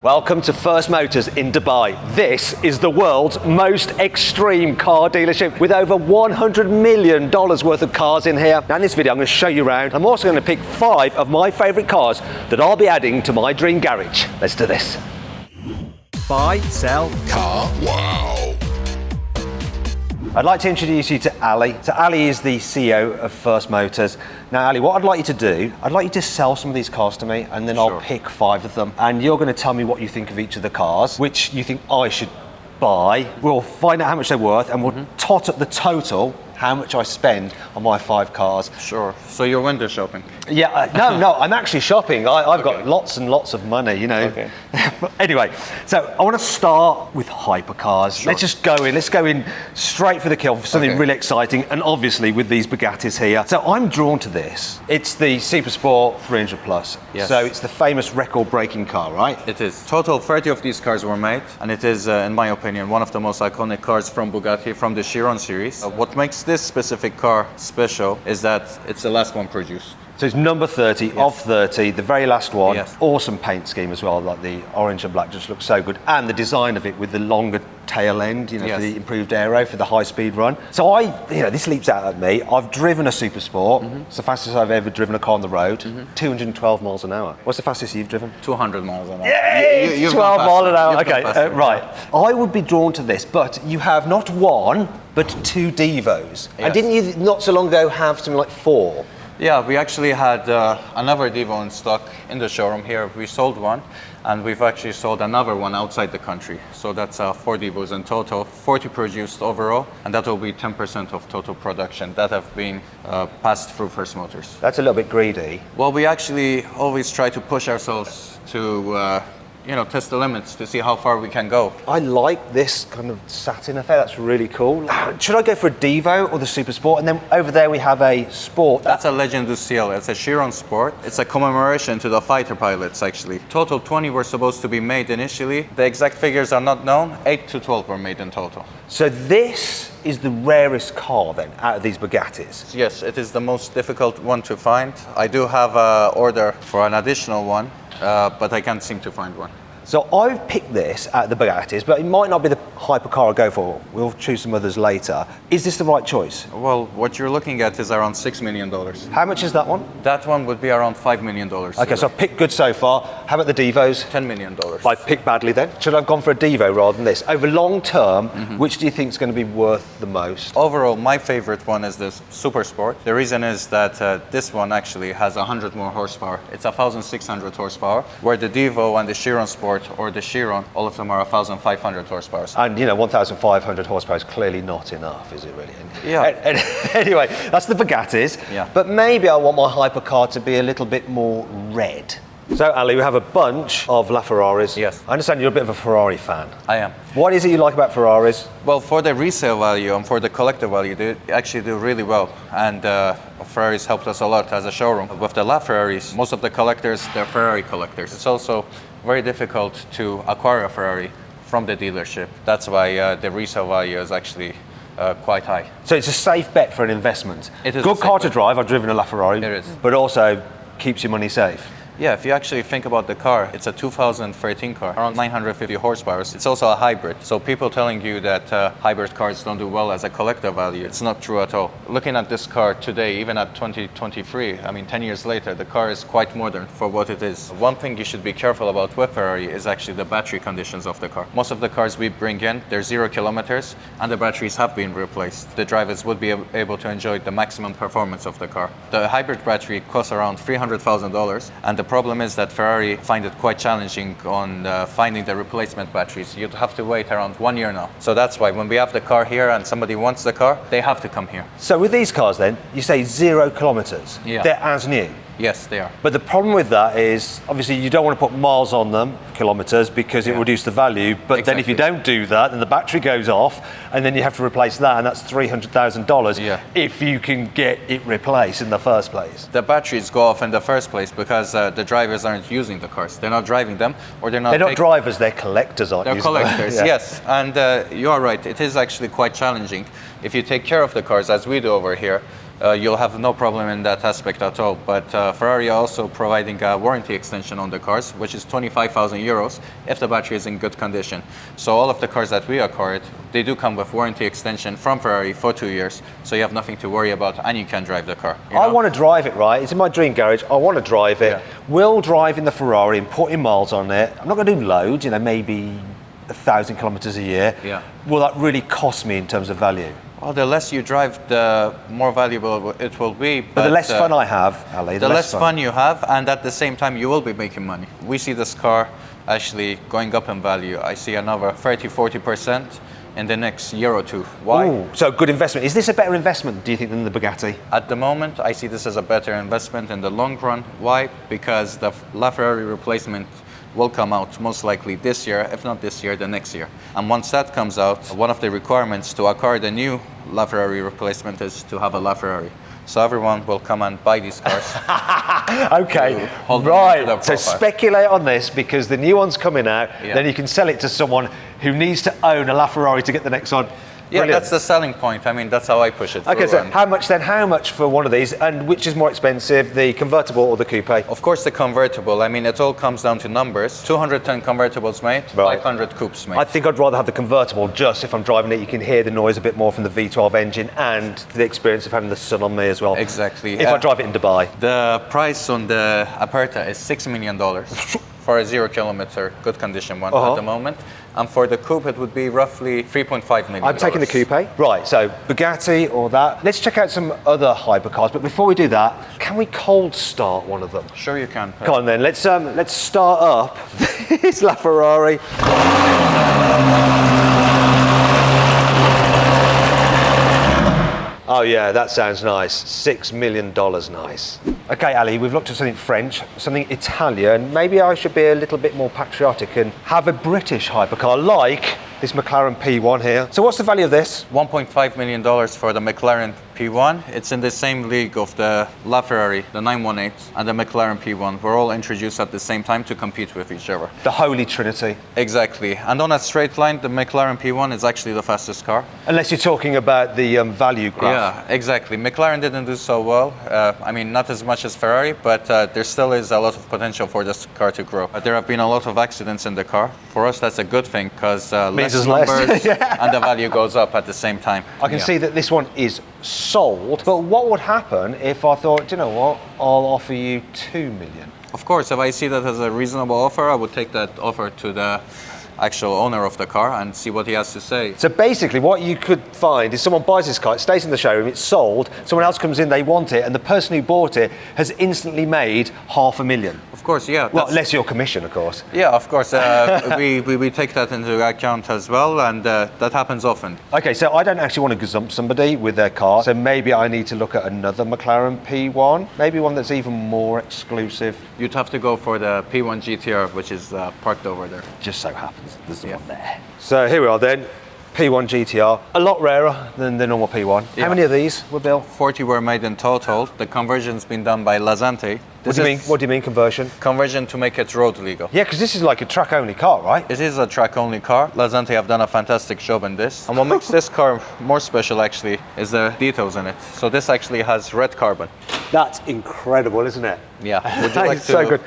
Welcome to First Motors in Dubai. This is the world's most extreme car dealership with over $100 million worth of cars in here. Now in this video I'm going to show you around. I'm also going to pick 5 of my favourite cars that I'll be adding to my dream garage. Let's do this. Buy, sell, carwow. I'd like to introduce you to Ali. So Ali is the CEO of First Motors. Now Ali, what I'd like you to do, I'd like you to sell some of these cars to me and then I'll pick 5 of them and you're going to tell me what you think of each of the cars, which you think I should buy. We'll find out how much they're worth and we'll tot up the total how much I spend on my 5 cars. Sure. So you're window shopping? Yeah, no, I'm actually shopping. I've got lots and lots of money, you know. Okay. Anyway, so I want to start with hypercars. Sure. Let's go in straight for the kill for something really exciting, and obviously with these Bugattis here. So I'm drawn to this. It's the Super Sport 300 Plus. Yes. So it's the famous record-breaking car, right? It is. Total 30 of these cars were made, and it is, in my opinion, one of the most iconic cars from Bugatti, from the Chiron series. What makes this specific car special is that it's the last one produced. So it's number 30 of 30, the very last one. Yes. Awesome paint scheme as well, like the orange and black just looks so good. And the design of it with the longer tail end, you know, for the improved aero, for the high speed run. So this leaps out at me. I've driven a Super Sport. It's the fastest I've ever driven a car on the road. 212 miles an hour. What's the fastest you've driven? 200 miles an hour. Yay! 12 miles an hour. Okay, right. Yeah. I would be drawn to this, but you have not one, but 2 Devos. Yes. And didn't you not so long ago have something like 4? Yeah, we actually had another Devo in stock in the showroom here. We sold one, and we've actually sold another one outside the country. So that's 4 Devos in total, 40 produced overall, and that will be 10% of total production that have been passed through First Motors. That's a little bit greedy. Well, we actually always try to push ourselves to test the limits to see how far we can go. I like this kind of satin affair, that's really cool. Should I go for a Devo or the Super Sport? And then over there we have a Sport. That's a Legend du Ciel, it's a Chiron Sport. It's a commemoration to the fighter pilots actually. Total 20 were supposed to be made initially. The exact figures are not known, 8 to 12 were made in total. So this is the rarest car then out of these Bugattis? Yes, it is the most difficult one to find. I do have an order for an additional one, but I can't seem to find one. So I've picked this out of the Bugattis, but it might not be the hypercar I go for. We'll choose some others later. Is this the right choice? Well, what you're looking at is around $6 million. How much is that one? That one would be around $5 million. Okay, so I've picked good so far. How about the Devos? $10 million. I've picked badly then. Should I have gone for a Devo rather than this? Over long term, which do you think is going to be worth the most? Overall, my favorite one is this Super Sport. The reason is that this one actually has 100 more horsepower. It's 1,600 horsepower, where the Devo and the Chiron Sport or the Chiron, all of them are 1,500 horsepower. And 1,500 horsepower is clearly not enough, is it really? Yeah. Anyway, that's the Bugattis. Yeah. But maybe I want my hypercar to be a little bit more red. So Ali, we have a bunch of LaFerraris. Yes. I understand you're a bit of a Ferrari fan. I am. What is it you like about Ferraris? Well, for the resale value and for the collector value, they actually do really well. And Ferraris helped us a lot as a showroom. With the LaFerraris, most of the collectors, they're Ferrari collectors. It's also very difficult to acquire a Ferrari from the dealership. That's why the resale value is actually quite high. So it's a safe bet for an investment. It is. Good car to drive. I've driven a LaFerrari. It is. But also keeps your money safe. Yeah, if you actually think about the car, it's a 2013 car, around 950 horsepower. It's also a hybrid. So people telling you that hybrid cars don't do well as a collector value, it's not true at all. Looking at this car today, even at 2023, 10 years later, the car is quite modern for what it is. One thing you should be careful about with Ferrari is actually the battery conditions of the car. Most of the cars we bring in, they're 0 kilometers and the batteries have been replaced. The drivers would be able to enjoy the maximum performance of the car. The hybrid battery costs around $300,000 and the problem is that Ferrari find it quite challenging on finding the replacement batteries. You'd have to wait around 1 year now. So that's why when we have the car here and somebody wants the car, they have to come here. So with these cars then, you say 0 kilometers. Yeah. They're as new. Yes, they are. But the problem with that is, obviously, you don't want to put miles on them, kilometres, because it will reduce the value. But then if you don't do that, then the battery goes off, and then you have to replace that, and that's $300,000 if you can get it replaced in the first place. The batteries go off in the first place because the drivers aren't using the cars. They're not driving them, or they're not. They're not drivers, they're collectors, aren't they? They're collectors, yes. And you are right, it is actually quite challenging. If you take care of the cars, as we do over here, you'll have no problem in that aspect at all. But Ferrari are also providing a warranty extension on the cars, which is 25,000 euros if the battery is in good condition. So all of the cars that we acquired, they do come with warranty extension from Ferrari for 2 years. So you have nothing to worry about, and you can drive the car. I want to drive it, right? It's in my dream garage. I want to drive it. Will driving the Ferrari and putting miles on it, I'm not going to do loads, maybe 1,000 kilometers a year. Yeah. Will that really cost me in terms of value? Well, the less you drive, the more valuable it will be. But the less fun I have, Ali, the less fun you have, and at the same time, you will be making money. We see this car actually going up in value. I see another 30-40% in the next year or two. Why? Ooh, so good investment. Is this a better investment, do you think, than the Bugatti? At the moment, I see this as a better investment in the long run. Why? Because the LaFerrari replacement will come out most likely this year, if not this year, the next year. And once that comes out, one of the requirements to acquire the new LaFerrari replacement is to have a LaFerrari. So everyone will come and buy these cars. Okay, right. So speculate on this, because the new one's coming out, then you can sell it to someone who needs to own a LaFerrari to get the next one. Yeah, that's the selling point. I mean, that's how I push it. Okay, so how much for one of these, and which is more expensive, the convertible or the coupe? Of course, the convertible. I mean, it all comes down to numbers. 210 convertibles made, 500 coupes made. I think I'd rather have the convertible, just if I'm driving it, you can hear the noise a bit more from the V12 engine and the experience of having the sun on me as well. Exactly. If I drive it in Dubai. The price on the Aperta is $6 million. For a 0 kilometer, good condition one at the moment. And for the coupe, it would be roughly $3.5 million. I'm taking the coupe. Right, so Bugatti or that. Let's check out some other hypercars. But before we do that, can we cold start one of them? Sure you can. Come on then, let's start up this LaFerrari. Oh yeah, that sounds nice. $6 million nice. Okay, Ali, we've looked at something French, something Italian. Maybe I should be a little bit more patriotic and have a British hypercar like this McLaren P1 here. So what's the value of this? $1.5 million for the McLaren P1. It's in the same league of the LaFerrari, the 918, and the McLaren P1. We're all introduced at the same time to compete with each other. The Holy Trinity. Exactly. And on a straight line, the McLaren P1 is actually the fastest car. Unless you're talking about the value graph. Yeah, exactly. McLaren didn't do so well. I mean, not as much as Ferrari, but there still is a lot of potential for this car to grow. There have been a lot of accidents in the car. For us, that's a good thing, because less numbers and the value goes up at the same time. I can see that this one is sold, but what would happen if I thought, do you know what, I'll offer you 2 million? Of course, if I see that as a reasonable offer, I would take that offer to the actual owner of the car and see what he has to say. So basically what you could find is someone buys this car, it stays in the showroom, it's sold, someone else comes in, they want it, and the person who bought it has instantly made $500,000. Of course, yeah. Well, less your commission, of course. Yeah, of course. We take that into account as well, and that happens often. Okay, so I don't actually want to gazump somebody with their car, so maybe I need to look at another McLaren P1, maybe one that's even more exclusive. You'd have to go for the P1 GTR, which is parked over there. Just so happens there's one there. So here we are then. P1 GTR, a lot rarer than the normal P1. Yeah. How many of these were built? 40 were made in total. The conversion's been done by Lazante. What do you mean conversion? Conversion to make it road legal. Yeah, because this is like a track-only car, right? It is a track-only car. Lazante have done a fantastic job in this. And what makes this car more special, actually, is the details in it. So this actually has red carbon. That's incredible, isn't it? Yeah. Would you like to so good.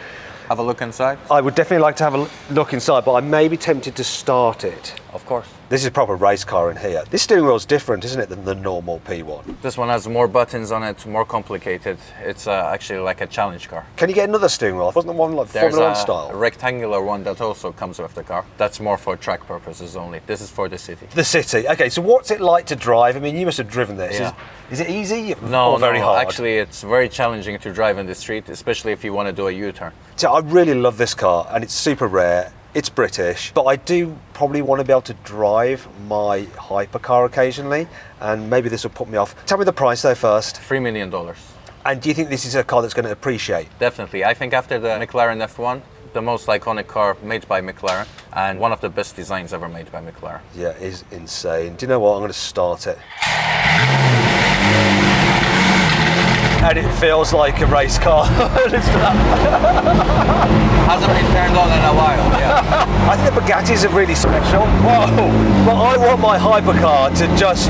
Have a look inside? I would definitely like to have a look inside, but I may be tempted to start it. Of course. This is a proper race car in here. This steering wheel's different, isn't it, than the normal P1? This one has more buttons on it, more complicated. It's actually like a challenge car. Can you get another steering wheel? Wasn't the one like Formula 1 style? There's a rectangular one that also comes with the car. That's more for track purposes only. This is for the city. The city. Okay, so what's it like to drive? I mean, you must have driven this. Yeah. Is it easy or very hard? Actually, it's very challenging to drive in the street, especially if you want to do a U-turn. So I really love this car, and it's super rare. It's British, but I do probably want to be able to drive my hypercar occasionally, and maybe this will put me off. Tell me the price though first. $3 million. And do you think this is a car that's going to appreciate? Definitely. I think after the McLaren F1, the most iconic car made by McLaren, and one of the best designs ever made by McLaren. Yeah, it is insane. Do you know what? I'm going to start it. and it feels like a race car. Hasn't been turned on in a while. Yeah. I think the Bugattis are really special. Whoa! But I want my hypercar to just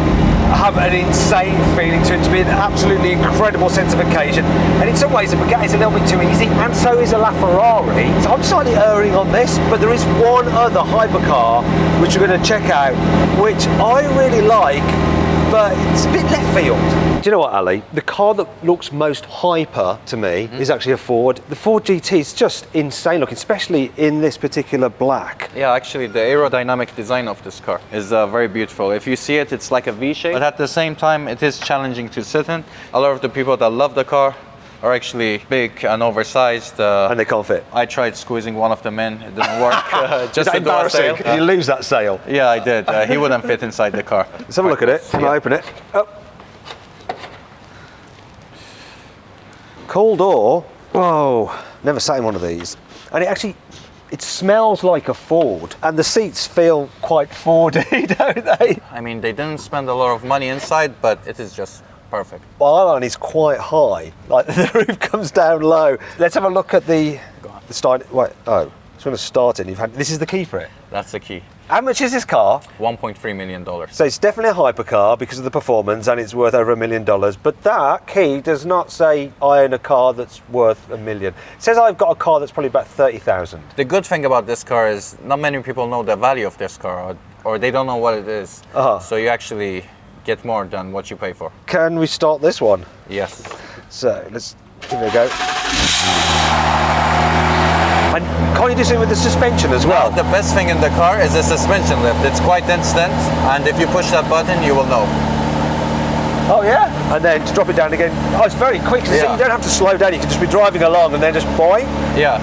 have an insane feeling to it, to be an absolutely incredible sense of occasion. And in some ways, the Bugatti is a little bit too easy, and so is a LaFerrari. So I'm slightly erring on this, but there is one other hypercar which we're going to check out, which I really like, but it's a bit left field. Do you know what, Ali? The car that looks most hyper to me is actually a Ford. The Ford GT is just insane looking, especially in this particular black. Yeah, actually the aerodynamic design of this car is very beautiful. If you see it, it's like a V shape, but at the same time it is challenging to sit in. A lot of the people that love the car are actually big and oversized. And they can't fit. I tried squeezing one of them in, it didn't work. Just to do a embarrassing? sail. You lose that sail. Yeah, I did. He wouldn't fit inside the car. Let's have a look at it. Can I open it? Oh. Cool door. Whoa, never sat in one of these. And it smells like a Ford. And the seats feel quite Fordy, don't they? I mean, they didn't spend a lot of money inside, but it is just perfect. Well, our line is quite high. Like the roof comes down low. Let's have a look at the start. Wait, oh, it's going to start it. This is the key for it. That's the key. How much is this car? $1.3 million. So it's definitely a hypercar because of the performance, and it's worth over $1 million. But that key does not say I own a car that's worth $1 million. It says I've got a car that's probably about 30,000. The good thing about this car is not many people know the value of this car, or they don't know what it is. So you actually get more than what you pay for. Can we start this one? Yes. So let's give it a go. And can't you do something with the suspension as well? The best thing in the car is the suspension lift. It's quite instant, and if you push that button, you will know. Oh yeah? And then to drop it down again. Oh, it's very quick. So you don't have to slow down. You can just be driving along and then just boing. Yeah.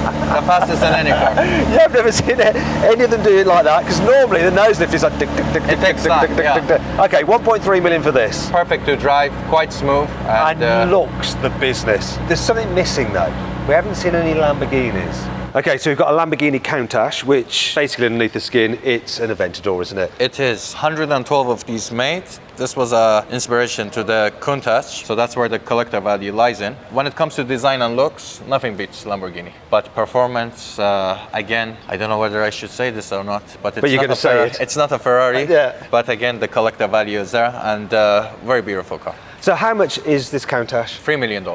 The fastest in any car. Yeah, I've never seen any of them do it like that, because normally the nose lift is like tick, tick, tick, It takes time, yeah. Okay, 1.3 million for this. Perfect to drive, quite smooth. And looks the business. There's something missing though. We haven't seen any Lamborghinis. Okay, so we've got a Lamborghini Countach, which basically underneath the skin, it's an Aventador, isn't it? It is. 112 of these made. This was an inspiration to the Countach, so that's where the collector value lies in. When it comes to design and looks, nothing beats Lamborghini. But performance, again, I don't know whether I should say this or not, but you're going to say it. It's not a Ferrari, yeah. But again, the collector value is there, and very beautiful car. So how much is this Countach? $3 million.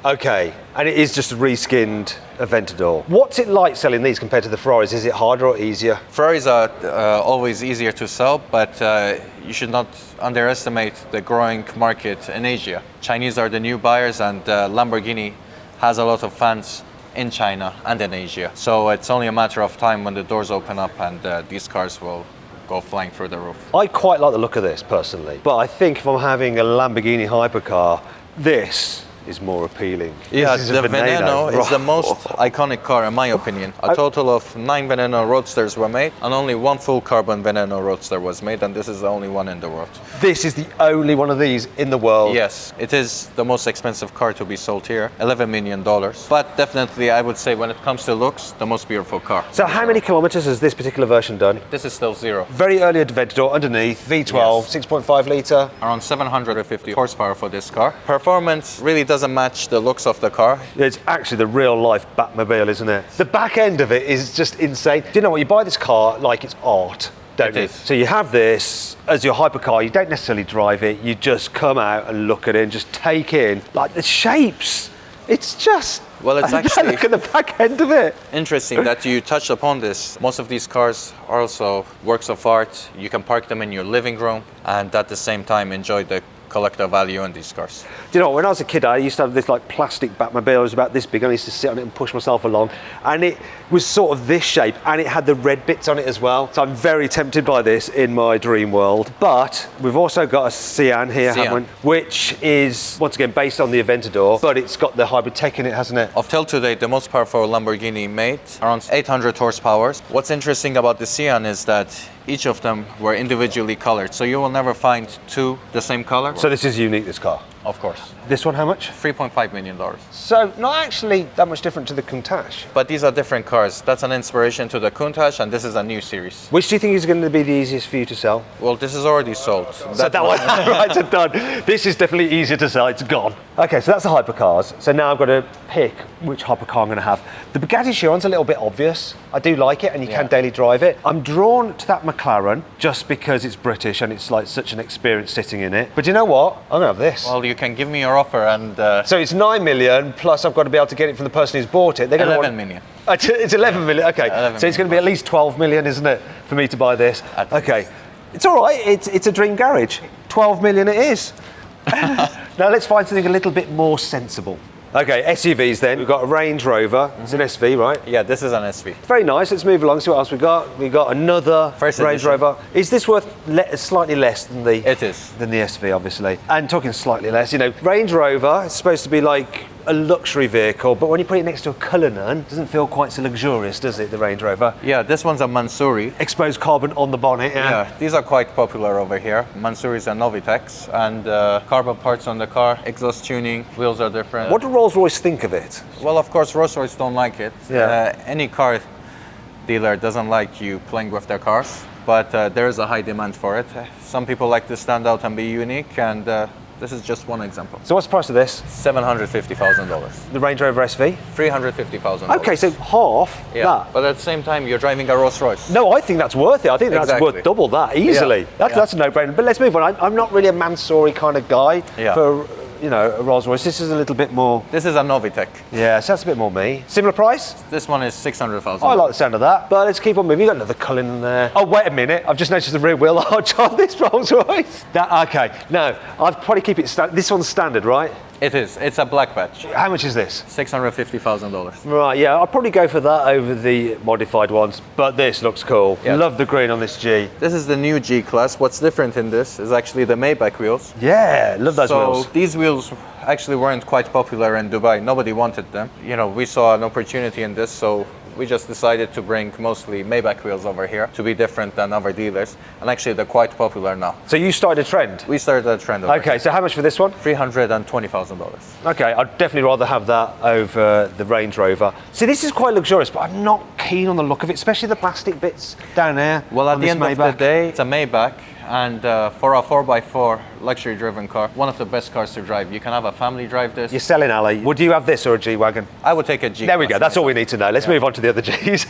Okay, and it is just a reskinned Aventador. What's it like selling these compared to the Ferraris? Is it harder or easier? Ferraris are always easier to sell, but you should not underestimate the growing market in Asia. Chinese are the new buyers, and Lamborghini has a lot of fans in China and in Asia. So it's only a matter of time when the doors open up and these cars will go flying through the roof. I quite like the look of this personally, but I think if I'm having a Lamborghini hypercar, this is more appealing. Yeah, the Veneno is the most iconic car in my opinion. A total of 9 Veneno Roadsters were made, and only one full carbon Veneno Roadster was made, and this is the only one in the world. This is the only one of these in the world? Yes, it is the most expensive car to be sold here, $11 million. But definitely I would say when it comes to looks, the most beautiful car. So how many kilometers has this particular version done? This is still zero. Very early Aventador underneath, V12, yes. 6.5 litre. Around 750 horsepower for this car. Performance really doesn't match the looks of the car. It's actually the real life Batmobile, isn't it? The back end of it is just insane. Do you know what? You buy this car like it's art, don't you? So you have this as your hypercar, you don't necessarily drive it, you just come out and look at it and just take in like the shapes. It's just, well, it's actually look at the back end of it. Interesting that you touched upon this. Most of these cars are also works of art. You can park them in your living room and at the same time enjoy the collector value in these cars. Do you know, when I was a kid, I used to have this like plastic Batmobile. It was about this big. I used to sit on it and push myself along, and it was sort of this shape, and it had the red bits on it as well. So I'm very tempted by this in my dream world. But we've also got a Sian here, haven't we? Which is once again based on the Aventador, but it's got the hybrid tech in it, hasn't it? Of till today, the most powerful Lamborghini made, around 800 horsepower. What's interesting about the Sian is that each of them were individually colored, so you will never find two the same color. So this is unique, this car? Of course. This one, how much? $3.5 million. So not actually that much different to the Countach. But these are different cars. That's an inspiration to the Countach, and this is a new series. Which do you think is going to be the easiest for you to sell? Well, this is already sold. So that one, right, so done. This is definitely easier to sell, it's gone. Okay, so that's the hypercars. So now I've got to pick which hypercar I'm going to have. The Bugatti Chiron's a little bit obvious. I do like it, and you can daily drive it. I'm drawn to that McLaren just because it's British and it's like such an experience sitting in it. But you know what? I'm going to have this. Well, you can give me your offer and... So it's 9 million, plus I've got to be able to get it from the person who's bought it. They're going 11 million. It's 11 million, okay. 11 so it's going to be at least 12 million, isn't it, for me to buy this? Okay. It's all right, it's a dream garage. 12 million it is. Now let's find something a little bit more sensible. Okay, SUVs then. We've got a Range Rover. It's an SV, right? Yeah, this is an SV. Very nice. Let's move along, see what else we got. We got another First Range edition. Rover. Is this worth slightly less than the... It is. Than the SV, obviously. And talking slightly less, you know, Range Rover is supposed to be like a luxury vehicle, but when you put it next to a Cullinan, it doesn't feel quite so luxurious, does it, the Range Rover? Yeah, this one's a Mansouri. Exposed carbon on the bonnet, Yeah, these are quite popular over here. Mansouris and Novitex, and carbon parts on the car, exhaust tuning, wheels are different. What do Rolls-Royce think of it? Well, of course, Rolls-Royce don't like it. Yeah. Any car dealer doesn't like you playing with their cars, but there is a high demand for it. Some people like to stand out and be unique, and this is just one example. So what's the price of this? $750,000. The Range Rover SV? $350,000. Okay, so half that. But at the same time, you're driving a Rolls-Royce. No, I think that's worth it. I think that's Exactly. worth double that, easily. That's a no-brainer. But let's move on. I'm not really a Mansouri kind of guy for, you know, a Rolls-Royce. This is a little bit more... This is a Novitec. Yeah, so that's a bit more me. Similar price? This one is $600,000. I like the sound of that. But let's keep on moving. You've got another Cullinan there. Oh, wait a minute. I've just noticed the rear wheel arch on this Rolls-Royce. Okay. No, I'd probably keep it... This one's standard, right? It is. It's a black badge. How much is this? $650,000. Right, yeah, I'll probably go for that over the modified ones, but this looks cool. Yeah. Love the green on this G. This is the new G-Class. What's different in this is actually the Maybach wheels. Yeah, love those wheels. So these wheels actually weren't quite popular in Dubai. Nobody wanted them. You know, we saw an opportunity in this, so we just decided to bring mostly Maybach wheels over here to be different than other dealers. And actually, they're quite popular now. So you started a trend? We started a trend over Okay, so how much for this one? $320,000. Okay, I'd definitely rather have that over the Range Rover. See, this is quite luxurious, but I'm not keen on the look of it, especially the plastic bits down there. Well, at on the this end of Maybach. the day, it's a Maybach, and for a 4x4 luxury-driven car, one of the best cars to drive. You can have a family drive this. You're selling, Ali. Would you have this or a G-Wagon? I would take a G. There we go, that's all we need to know. Let's move on to the other Gs.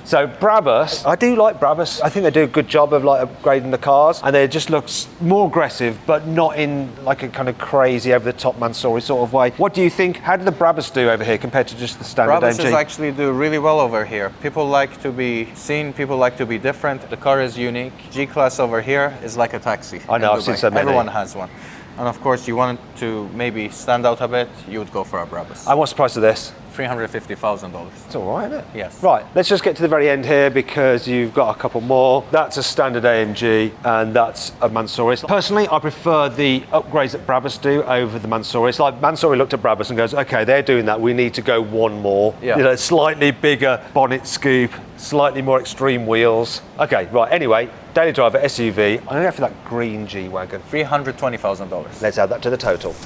So Brabus, I do like Brabus. I think they do a good job of like upgrading the cars, and they just look more aggressive, but not in like a kind of crazy over-the-top Mansouri sort of way. What do you think? How do the Brabus do over here compared to just the standard AMG? Brabus actually do really well over here. People like to be seen, people like to be different. The car is unique. G-Class over here is like a taxi. I know, in I've seen Dubai. so many. Everyone has one. And of course, you want to maybe stand out a bit, you would go for a Brabus. And what's the price of this? $350,000. It's all right, isn't it? Yes. Right, let's just get to the very end here because you've got a couple more. That's a standard AMG and that's a Mansouri. Personally, I prefer the upgrades that Brabus do over the Mansouri. It's like Mansouri looked at Brabus and goes, okay, they're doing that, we need to go one more. Yeah. You know, slightly bigger bonnet scoop, slightly more extreme wheels. Okay, right, anyway, daily driver SUV. I'm gonna go for that green G-Wagon. $320,000. Let's add that to the total.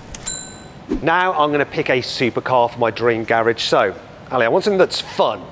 Now I'm going to pick a supercar for my dream garage. So, Ali, I want something that's fun,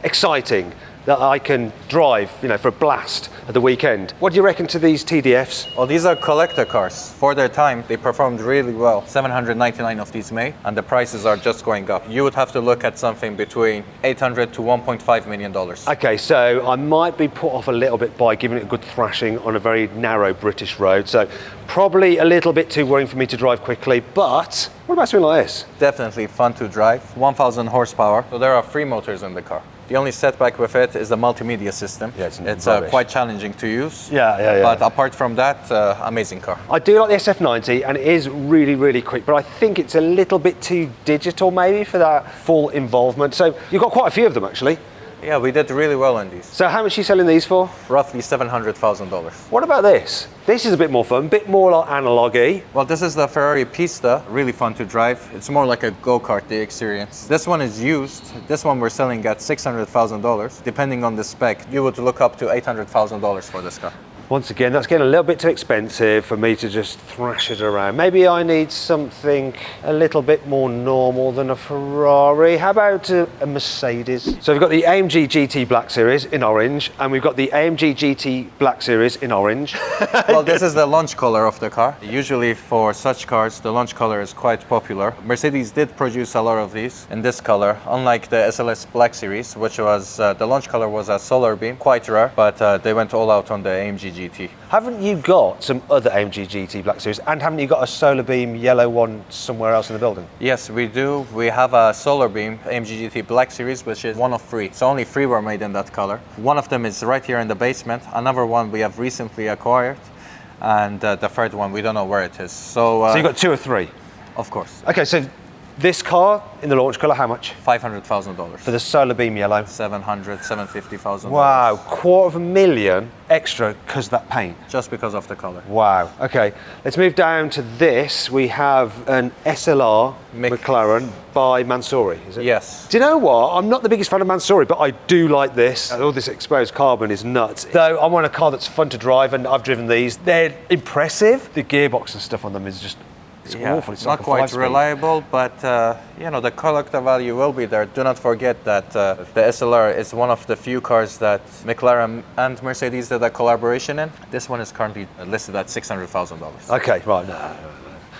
exciting, that I can drive, you know, for a blast at the weekend. What do you reckon to these TDFs? Well, these are collector cars. For their time, they performed really well. 799 of these made, and the prices are just going up. You would have to look at something between $800 to $1.5 million. Okay, so I might be put off a little bit by giving it a good thrashing on a very narrow British road. So probably a little bit too worrying for me to drive quickly, but what about something like this? Definitely fun to drive. 1,000 horsepower. So there are 3 motors in the car. The only setback with it is the multimedia system. Yeah, it's rubbish. quite challenging to use. Yeah. But apart from that, amazing car. I do like the SF90 and it is really, really quick, but I think it's a little bit too digital maybe for that full involvement. So you've got quite a few of them actually. Yeah, we did really well on these. So how much are you selling these for? Roughly $700,000. What about this? This is a bit more fun, a bit more like analogy. Well, this is the Ferrari Pista, really fun to drive. It's more like a go-kart, the experience. This one is used. This one we're selling at $600,000. Depending on the spec, you would look up to $800,000 for this car. Once again, that's getting a little bit too expensive for me to just thrash it around. Maybe I need something a little bit more normal than a Ferrari. How about a Mercedes? So we've got the AMG GT Black Series in orange, and we've got the AMG GT Black Series in orange. Well, this is the launch color of the car. Usually for such cars, the launch color is quite popular. Mercedes did produce a lot of these in this color, unlike the SLS Black Series, which was, the launch color was a solar beam, quite rare, but they went all out on the AMG GT. Haven't you got some other AMG GT Black Series, and haven't you got a solar beam yellow one somewhere else in the building? Yes, we do. We have a solar beam AMG GT Black Series, which is one of 3. So only 3 were made in that color. One of them is right here in the basement. Another one we have recently acquired. And the third one, we don't know where it is. So you've got 2 or 3? Of course. Okay, so this car in the launch colour, how much? $500,000. For the solar beam yellow? $750,000. Wow, $250,000 extra because of that paint? Just because of the color. Wow, okay. Let's move down to this. We have an SLR McLaren by Mansouri, is it? Yes. Do you know what? I'm not the biggest fan of Mansouri, but I do like this. All this exposed carbon is nuts. Though I want a car that's fun to drive, and I've driven these. They're impressive. The gearbox and stuff on them is just... It's awful. It's not like quite reliable, but you know, the collector value will be there. Do not forget that the SLR is one of the few cars that McLaren and Mercedes did a collaboration in. This one is currently listed at $600,000. Okay, right, no.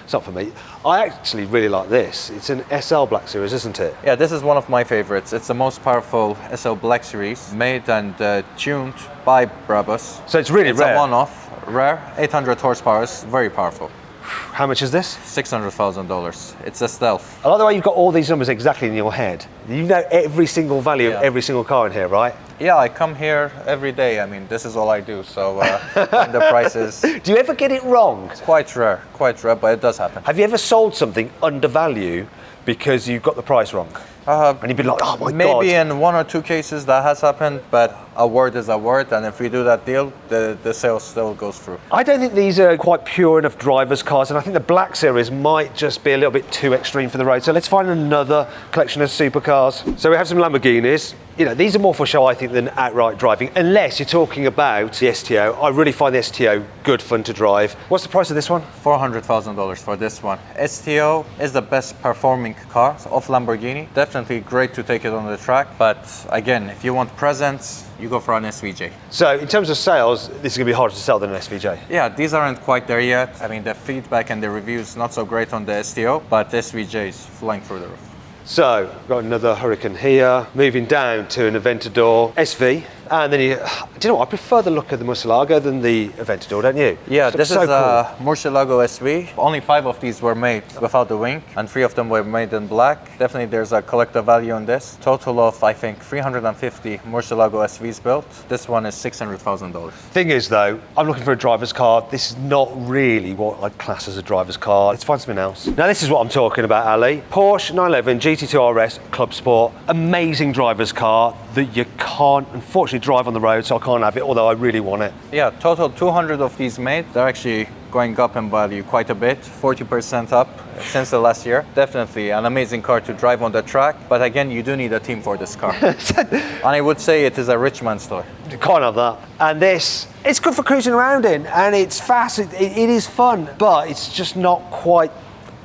It's not for me. I actually really like this. It's an SL Black Series, isn't it? Yeah, this is one of my favorites. It's the most powerful SL Black Series, made and tuned by Brabus. So it's really rare? It's a one-off, rare, 800 horsepower, very powerful. How much is this? $600,000. It's a stealth. I like the way you've got all these numbers exactly in your head. You know every single value of every single car in here, right? Yeah, I come here every day. I mean, this is all I do. So when the prices... Do you ever get it wrong? It's quite rare, but it does happen. Have you ever sold something under value because you got the price wrong? And you've been like, oh my God. Maybe in 1 or 2 cases that has happened, but a word is a word, and if we do that deal, the sale still goes through. I don't think these are quite pure enough driver's cars, and I think the Black Series might just be a little bit too extreme for the road. So let's find another collection of supercars. So we have some Lamborghinis. You know, these are more for show, I think, than outright driving, unless you're talking about the STO. I really find the STO good fun to drive. What's the price of this one? $400,000 for this one. STO is the best performing car of Lamborghini. Definitely great to take it on the track, but again, if you want presence, you go for an SVJ. So in terms of sales, this is going to be harder to sell than an SVJ? Yeah, these aren't quite there yet. I mean, the feedback and the reviews not so great on the STO, but SVJ is flying through the roof. So, we've got another Hurricane here, moving down to an Aventador SV, and then do you know what, I prefer the look of the Murcielago than the Aventador, don't you? Yeah, this is a Murcielago SV. Only 5 of these were made without the wing, and 3 of them were made in black. Definitely there's a collector value on this. Total of, I think, 350 Murcielago SVs built. This one is $600,000. Thing is though, I'm looking for a driver's car. This is not really what I'd class as a driver's car. Let's find something else. Now this is what I'm talking about, Ali. Porsche 911 GT2 RS Club Sport. Amazing driver's car that you can't, unfortunately, drive on the road, so I can't have it, although I really want it. Yeah, total 200 of these made. They're actually going up in value quite a bit, 40% up since the last year. Definitely an amazing car to drive on the track, but again, you do need a team for this car. And I would say it is a rich man's toy. You can't have that. And this, it's good for cruising around in, and it's fast, it is fun, but it's just not quite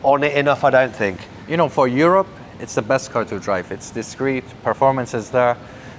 on it enough, I don't think. You know, for Europe, it's the best car to drive. It's discreet, performance is there,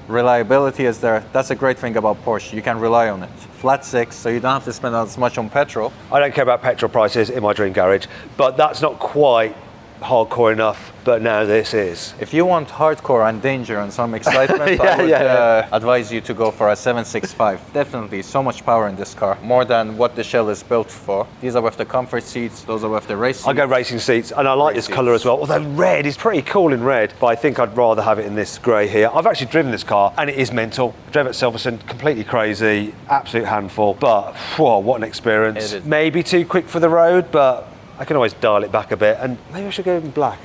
reliability is there. That's a great thing about Porsche. You can rely on it. Flat 6, so you don't have to spend as much on petrol. I don't care about petrol prices in my dream garage, but that's not quite hardcore enough, but now this is. If you want hardcore and danger and some excitement, I would advise you to go for a 765. Definitely so much power in this car, more than what the shell is built for. These are with the comfort seats, those are with the race seats. I go racing seats, and I like this colour as well, although red is pretty cool in red, but I think I'd rather have it in this grey here. I've actually driven this car, and it is mental. I drove it at Silverstone, completely crazy, absolute handful, but whoa, what an experience. It is. Maybe too quick for the road, but I can always dial it back a bit, and maybe I should go in black.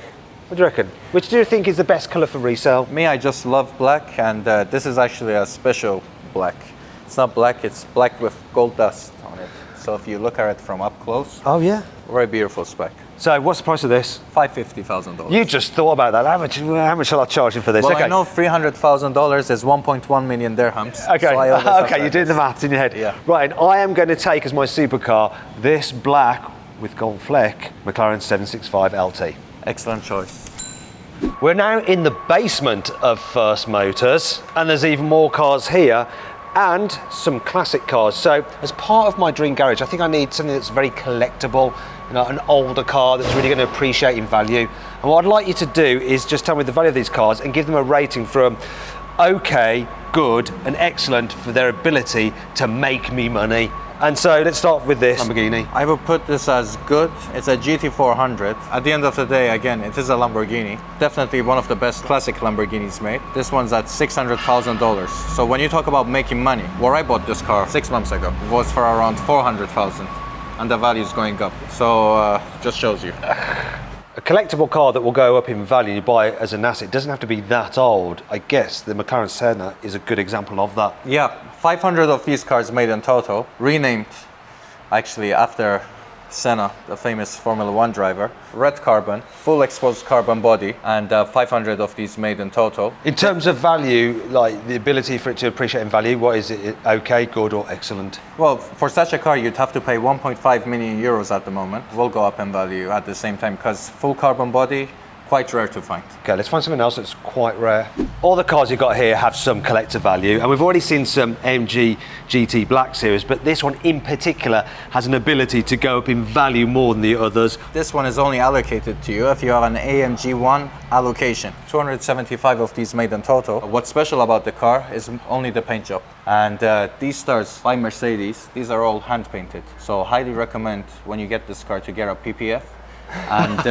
What do you reckon? Which do you think is the best colour for resale? Me, I just love black, and this is actually a special black. It's not black, it's black with gold dust on it. So if you look at it from up close, Oh yeah. very beautiful spec. So what's the price of this? $550,000. You just thought about that. How much shall I charge him for this? Well, Okay. I know $300,000 is 1.1 million dirhams. Okay, So I always have okay, that. you're doing the maths in your head. Yeah. Right, and I am going to take as my supercar this black with gold fleck McLaren 765 LT. Excellent choice. We're now in the basement of First Motors, and there's even more cars here and some classic cars. So as part of my dream garage, I think I need something that's very collectible, you know, an older car that's really going to appreciate in value. And what I'd like you to do is just tell me the value of these cars and give them a rating from okay, good and excellent for their ability to make me money. And so let's start with this Lamborghini. I would put this as good. It's a GT400. At the end of the day, again, it is a Lamborghini. Definitely one of the best classic Lamborghinis made. This one's at $600,000. So when you talk about making money, where I bought this car 6 months ago, it was for around $400,000, and the value is going up. So just shows you. A collectible car that will go up in value, you buy it as an asset. It doesn't have to be that old. I guess the McLaren Senna is a good example of that. Yeah, 500 of these cars made in total, renamed actually after Senna, the famous Formula 1 driver. Red carbon, full exposed carbon body, and 500 of these made in total. In terms of value, like the ability for it to appreciate in value, what is it? Okay, good or excellent? Well, for such a car, you'd have to pay 1.5 million euros at the moment. Will go up in value at the same time because full carbon body, quite rare to find. Okay, let's find something else that's quite rare. All the cars you've got here have some collector value, and we've already seen some AMG GT Black Series, but this one in particular has an ability to go up in value more than the others. This one is only allocated to you if you have an AMG 1 allocation. 275 of these made in total. What's special about the car is only the paint job. And these stars by Mercedes, these are all hand painted. So highly recommend when you get this car to get a PPF. And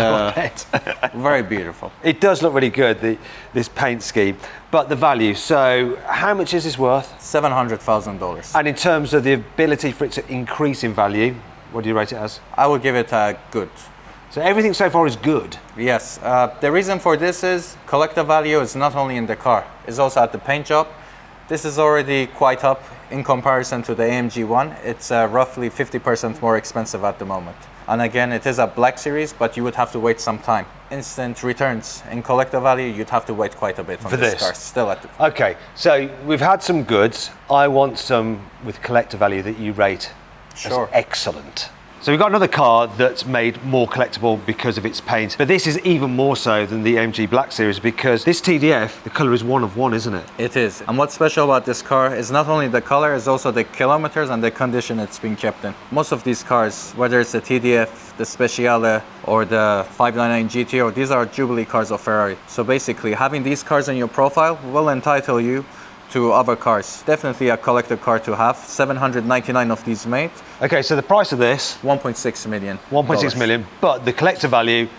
very beautiful. It does look really good, this paint scheme, but the value. So how much is this worth? $700,000. And in terms of the ability for it to increase in value, what do you rate it as? I would give it a good. So everything so far is good? Yes. The reason for this is collector value is not only in the car, it's also at the paint job. This is already quite up in comparison to the AMG 1. It's roughly 50% more expensive at the moment. And again, it is a Black Series, but you would have to wait some time. Instant returns in collector value, you'd have to wait quite a bit on this car. Still at the... Okay, so we've had some goods. I want some with collector value that you rate as excellent. So we've got another car that's made more collectible because of its paint, but this is even more so than the AMG Black Series because this TDF, the colour is one of one, isn't it? It is. And what's special about this car is not only the colour, it's also the kilometers and the condition it's been kept in. Most of these cars, whether it's the TDF, the Speciale, or the 599 GTO, these are Jubilee cars of Ferrari. So basically, having these cars in your profile will entitle you to other cars. Definitely a collector car to have. 799 of these made. Okay, so the price of this? 1.6 million. 1.6 million, but the collector value,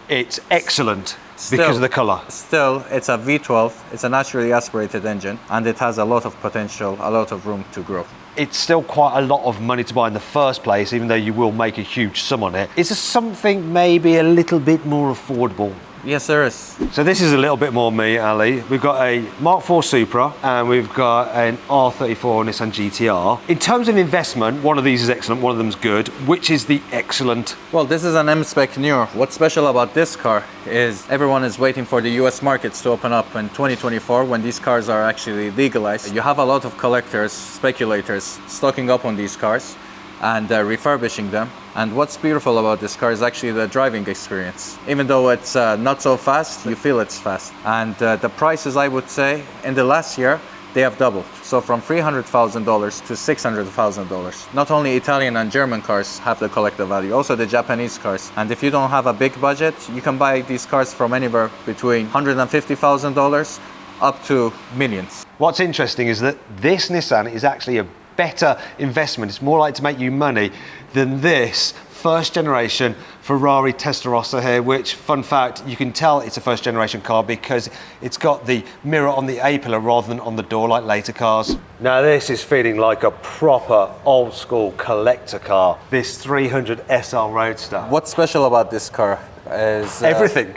it's excellent because of the colour. Still, it's a V12, it's a naturally aspirated engine, and it has a lot of potential, a lot of room to grow. It's still quite a lot of money to buy in the first place, even though you will make a huge sum on it. Is there something maybe a little bit more affordable? Yes, there is. So this is a little bit more me, Ali. We've got a Mark IV Supra and we've got an R34 Nissan GTR. In terms of investment, one of these is excellent, one of them's good. Which is the excellent? Well, this is an M-Spec Newer. What's special about this car is everyone is waiting for the US markets to open up in 2024 when these cars are actually legalized. You have a lot of collectors, speculators stocking up on these cars and refurbishing them. And what's beautiful about this car is actually the driving experience. Even though it's not so fast, you feel it's fast. And the prices, I would say, in the last year, they have doubled. So from $300,000 to $600,000. Not only Italian and German cars have the collector value, also the Japanese cars. And if you don't have a big budget, you can buy these cars from anywhere between $150,000 up to millions. What's interesting is that this Nissan is actually a better investment. It's more likely to make you money than this first generation Ferrari Testarossa here, which, fun fact, you can tell it's a first generation car because it's got the mirror on the A-pillar rather than on the door like later cars. Now this is feeling like a proper old school collector car, this 300 SR Roadster. What's special about this car is everything.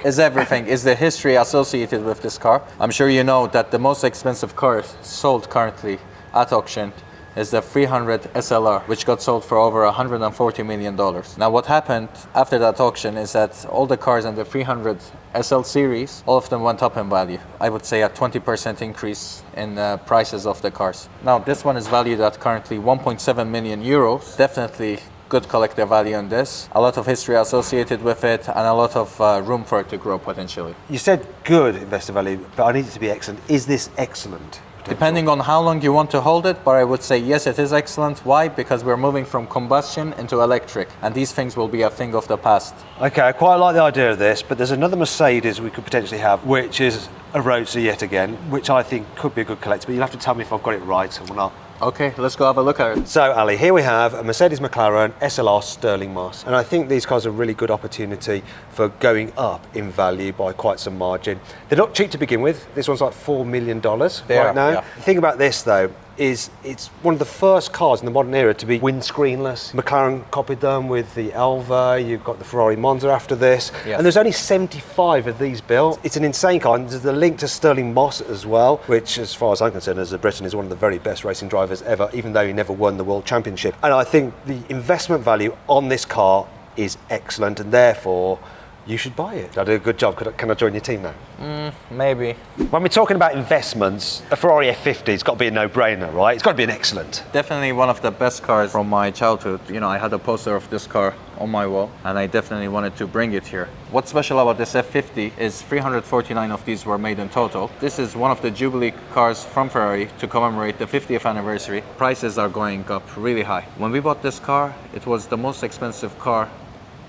Is the history associated with this car. I'm sure you know that the most expensive car sold currently at auction is the 300 SLR, which got sold for over $140 million. Now what happened after that auction is that all the cars in the 300 SL series, all of them went up in value. I would say a 20% increase in prices of the cars. Now this one is valued at currently 1.7 million euros. Definitely good collector value on this. A lot of history associated with it and a lot of room for it to grow potentially. You said good investor value, but I need it to be excellent. Is this excellent? Depending on how long you want to hold it, but I would say yes, it is excellent. Why? Because we're moving from combustion into electric, and these things will be a thing of the past. Okay, I quite like the idea of this, but there's another Mercedes we could potentially have, which is a roadster yet again, which I think could be a good collector, but you'll have to tell me if I've got it right or not. Okay, let's go have a look at it. So Ali, here we have a Mercedes McLaren SLR Sterling Moss, and I think these cars are a really good opportunity for going up in value by quite some margin. They're not cheap to begin with. This one's like $4 million right now. Yeah. The thing about this though is it's one of the first cars in the modern era to be windscreenless. McLaren copied them with the Elva, you've got the Ferrari Monza after this, and there's only 75 of these built. It's an insane car, and there's the link to Sterling Moss as well, which as far as I'm concerned as a Briton is one of the very best racing drivers ever, even though he never won the World Championship. And I think the investment value on this car is excellent, and therefore you should buy it. I did a good job. Can I join your team now? Maybe. When we're talking about investments, a Ferrari F50's got to be a no-brainer, right? It's got to be an excellent. Definitely one of the best cars from my childhood. You know, I had a poster of this car on my wall, and I definitely wanted to bring it here. What's special about this F50 is 349 of these were made in total. This is one of the Jubilee cars from Ferrari to commemorate the 50th anniversary. Prices are going up really high. When we bought this car, it was the most expensive car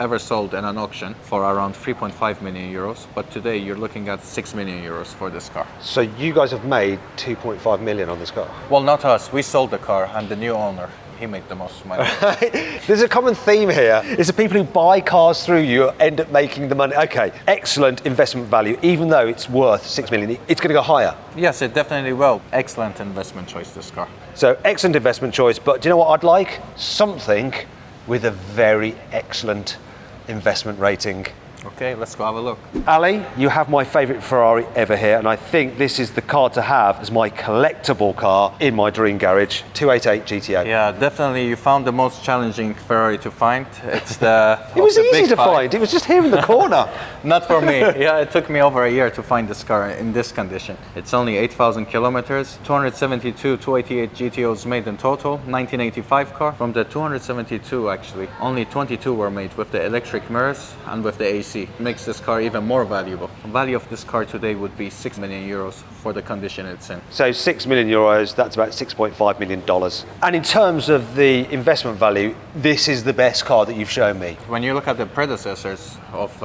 ever sold in an auction for around 3.5 million euros, but today you're looking at 6 million euros for this car. So you guys have made 2.5 million on this car? Well, not us. We sold the car, and the new owner, he made the most money. There's a common theme here. It's the people who buy cars through you end up making the money. Okay, excellent investment value, even though it's worth 6 million, it's going to go higher. Yes, it definitely will. Excellent investment choice, this car. So excellent investment choice, but do you know what I'd like? Something with a very excellent investment rating. Okay, let's go have a look. Ali, you have my favourite Ferrari ever here, and I think this is the car to have as my collectible car in my dream garage, 288 GTO. Yeah, definitely you found the most challenging Ferrari to find. It's the It was easy to find, it was just here in the corner. Not for me. Yeah, it took me over a year to find this car in this condition. It's only 8,000 kilometers, 272 288 GTOs made in total, 1985 car. From the 272 actually, only 22 were made with the electric mirrors and with the AC. Makes this car even more valuable. The value of this car today would be 6 million euros for the condition it's in. So 6 million euros, that's about $6.5 million. And in terms of the investment value, this is the best car that you've shown me. When you look at the predecessors of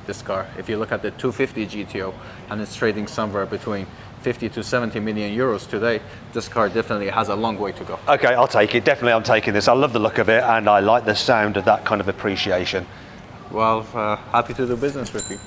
this car, if you look at the 250 GTO, and it's trading somewhere between 50 to 70 million euros today, this car definitely has a long way to go. Okay, I'll take it. Definitely I'm taking this. I love the look of it, and I like the sound of that kind of appreciation. Well, happy to do business with you.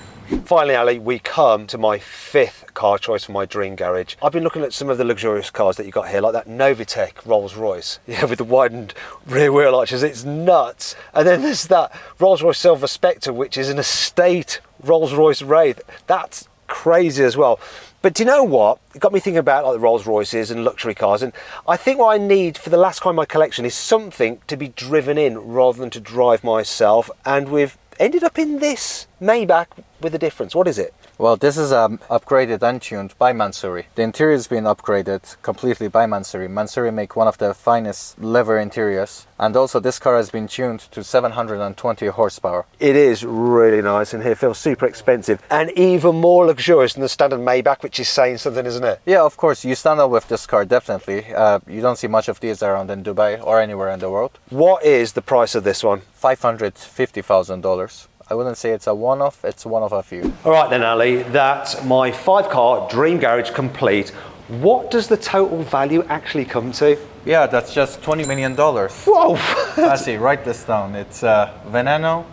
Finally, Ali, we come to my fifth car choice for my dream garage. I've been looking at some of the luxurious cars that you got here, like that Novitec Rolls-Royce, with the widened rear wheel arches. It's nuts. And then there's that Rolls-Royce Silver Spectre, which is an estate Rolls-Royce Wraith. That's crazy as well. But do you know what? It got me thinking about like the Rolls Royces and luxury cars, and I think what I need for the last car in my collection is something to be driven in rather than to drive myself, and we've ended up in this Maybach with a difference. What is it? Well, this is upgraded and tuned by Mansouri. The interior has been upgraded completely by Mansouri. Mansouri make one of the finest leather interiors, and also this car has been tuned to 720 horsepower. It is really nice, and it feels super expensive and even more luxurious than the standard Maybach, which is saying something, isn't it? Yeah, of course, you stand out with this car, definitely. You don't see much of these around in Dubai or anywhere in the world. What is the price of this one? $550,000. I wouldn't say it's a one-off, it's one of a few. All right then, Ali, that's my 5-car dream garage complete. What does the total value actually come to? Yeah, that's just $20 million. Whoa! Actually, write this down. It's Veneno,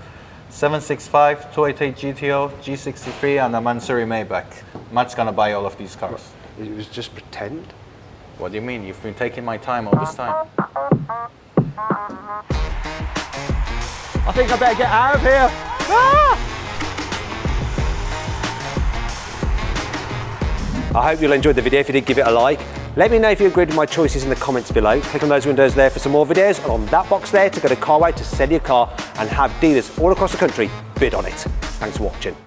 765, 288 GTO, G63, and a Mansouri Maybach. Matt's gonna buy all of these cars. It was just pretend. What do you mean? You've been taking my time all this time. I think I better get out of here. Ah! I hope you'll enjoy the video. If you did, give it a like. Let me know if you agreed with my choices in the comments below. Click on those windows there for some more videos, and on that box there to go to carwow to sell your car and have dealers all across the country bid on it. Thanks for watching.